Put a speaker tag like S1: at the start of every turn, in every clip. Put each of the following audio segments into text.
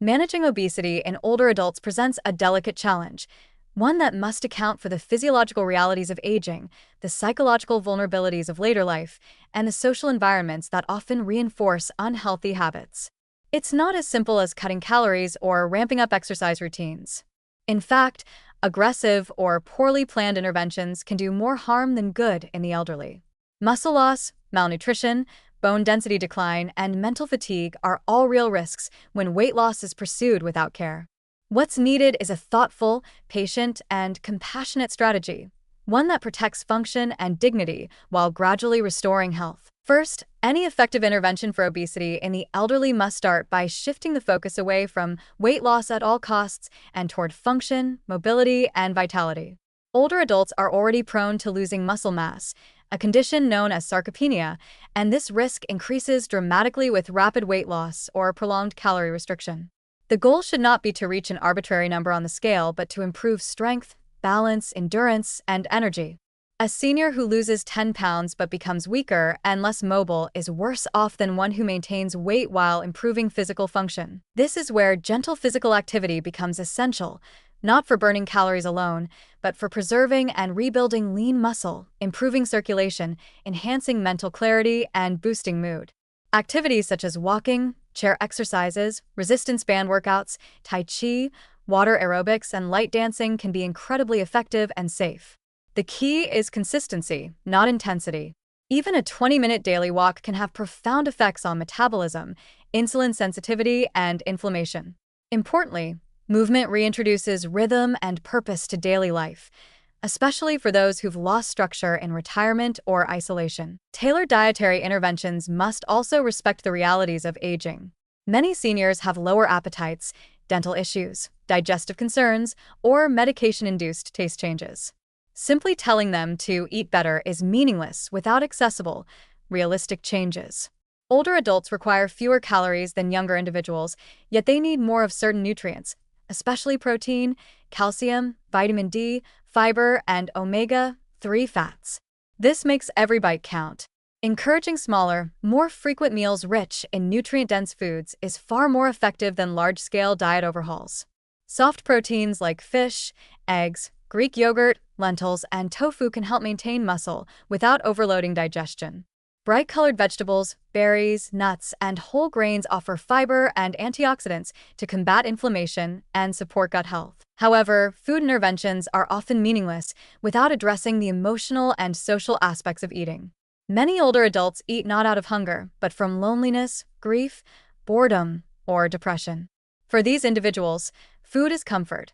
S1: Managing obesity in older adults presents a delicate challenge, one that must account for the physiological realities of aging, the psychological vulnerabilities of later life, and the social environments that often reinforce unhealthy habits. It's not as simple as cutting calories or ramping up exercise routines. In fact, aggressive or poorly planned interventions can do more harm than good in the elderly. Muscle loss, malnutrition, bone density decline, and mental fatigue are all real risks when weight loss is pursued without care. What's needed is a thoughtful, patient, and compassionate strategy, one that protects function and dignity while gradually restoring health. First, any effective intervention for obesity in the elderly must start by shifting the focus away from weight loss at all costs and toward function, mobility, and vitality. Older adults are already prone to losing muscle mass, a condition known as sarcopenia, and this risk increases dramatically with rapid weight loss or prolonged calorie restriction. The goal should not be to reach an arbitrary number on the scale, but to improve strength, balance, endurance, and energy. A senior who loses 10 pounds but becomes weaker and less mobile is worse off than one who maintains weight while improving physical function. This is where gentle physical activity becomes essential, not for burning calories alone, but for preserving and rebuilding lean muscle, improving circulation, enhancing mental clarity, and boosting mood. Activities such as walking, chair exercises, resistance band workouts, tai chi, water aerobics, and light dancing can be incredibly effective and safe. The key is consistency, not intensity. Even a 20-minute daily walk can have profound effects on metabolism, insulin sensitivity, and inflammation. Importantly, movement reintroduces rhythm and purpose to daily life, especially for those who've lost structure in retirement or isolation. Tailored dietary interventions must also respect the realities of aging. Many seniors have lower appetites, dental issues, digestive concerns, or medication-induced taste changes. Simply telling them to eat better is meaningless without accessible, realistic changes. Older adults require fewer calories than younger individuals, yet they need more of certain nutrients, especially protein, calcium, vitamin D, fiber, and omega-3 fats. This makes every bite count. Encouraging smaller, more frequent meals rich in nutrient-dense foods is far more effective than large-scale diet overhauls. Soft proteins like fish, eggs, Greek yogurt, lentils, and tofu can help maintain muscle without overloading digestion. Bright-colored vegetables, berries, nuts, and whole grains offer fiber and antioxidants to combat inflammation and support gut health. However, food interventions are often meaningless without addressing the emotional and social aspects of eating. Many older adults eat not out of hunger, but from loneliness, grief, boredom, or depression. For these individuals, food is comfort,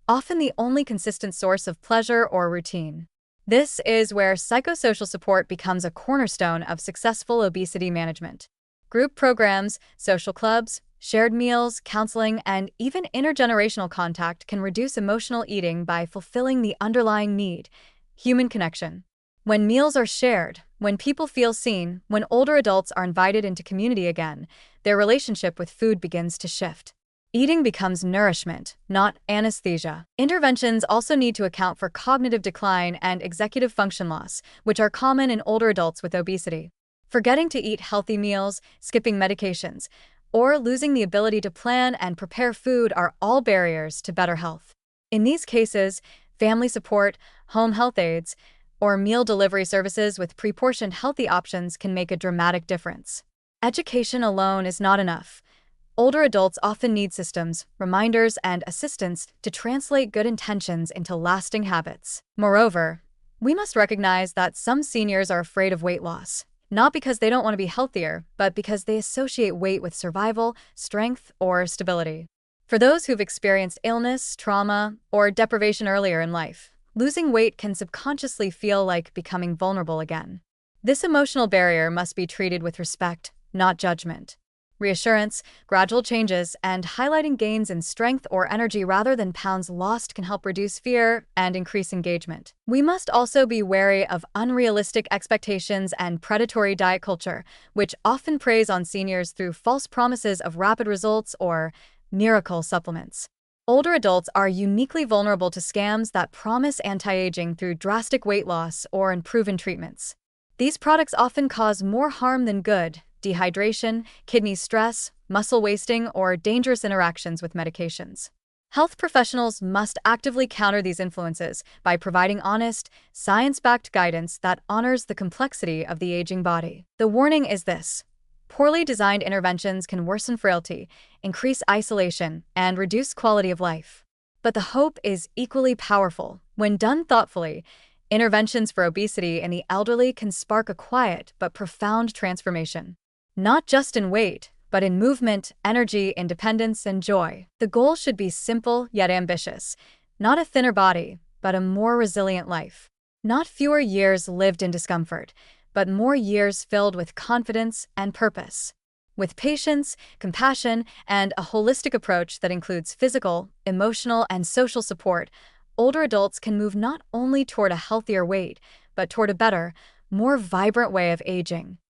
S1: often the only consistent source of pleasure or routine. This is where psychosocial support becomes a cornerstone of successful obesity management. Group programs, social clubs, shared meals, counseling, and even intergenerational contact can reduce emotional eating by fulfilling the underlying need: human connection. When meals are shared, when people feel seen, when older adults are invited into community again, their relationship with food begins to shift. Eating becomes nourishment, not anesthesia. Interventions also need to account for cognitive decline and executive function loss, which are common in older adults with obesity. Forgetting to eat healthy meals, skipping medications, or losing the ability to plan and prepare food are all barriers to better health. In these cases, family support, home health aides, or meal delivery services with pre-portioned healthy options can make a dramatic difference. Education alone is not enough. Older adults often need systems, reminders, and assistance to translate good intentions into lasting habits. Moreover, we must recognize that some seniors are afraid of weight loss, not because they don't want to be healthier, but because they associate weight with survival, strength, or stability. For those who've experienced illness, trauma, or deprivation earlier in life, losing weight can subconsciously feel like becoming vulnerable again. This emotional barrier must be treated with respect, not judgment. Reassurance, gradual changes, and highlighting gains in strength or energy rather than pounds lost can help reduce fear and increase engagement. We must also be wary of unrealistic expectations and predatory diet culture, which often preys on seniors through false promises of rapid results or miracle supplements. Older adults are uniquely vulnerable to scams that promise anti-aging through drastic weight loss or unproven treatments. These products often cause more harm than good: dehydration, kidney stress, muscle wasting, or dangerous interactions with medications. Health professionals must actively counter these influences by providing honest, science-backed guidance that honors the complexity of the aging body. The warning is this: poorly designed interventions can worsen frailty, increase isolation, and reduce quality of life. But the hope is equally powerful. When done thoughtfully, interventions for obesity in the elderly can spark a quiet but profound transformation. Not just in weight, but in movement, energy, independence, and joy. The goal should be simple yet ambitious: not a thinner body, but a more resilient life. Not fewer years lived in discomfort, but more years filled with confidence and purpose. With patience, compassion, and a holistic approach that includes physical, emotional, and social support, older adults can move not only toward a healthier weight, but toward a better, more vibrant way of aging.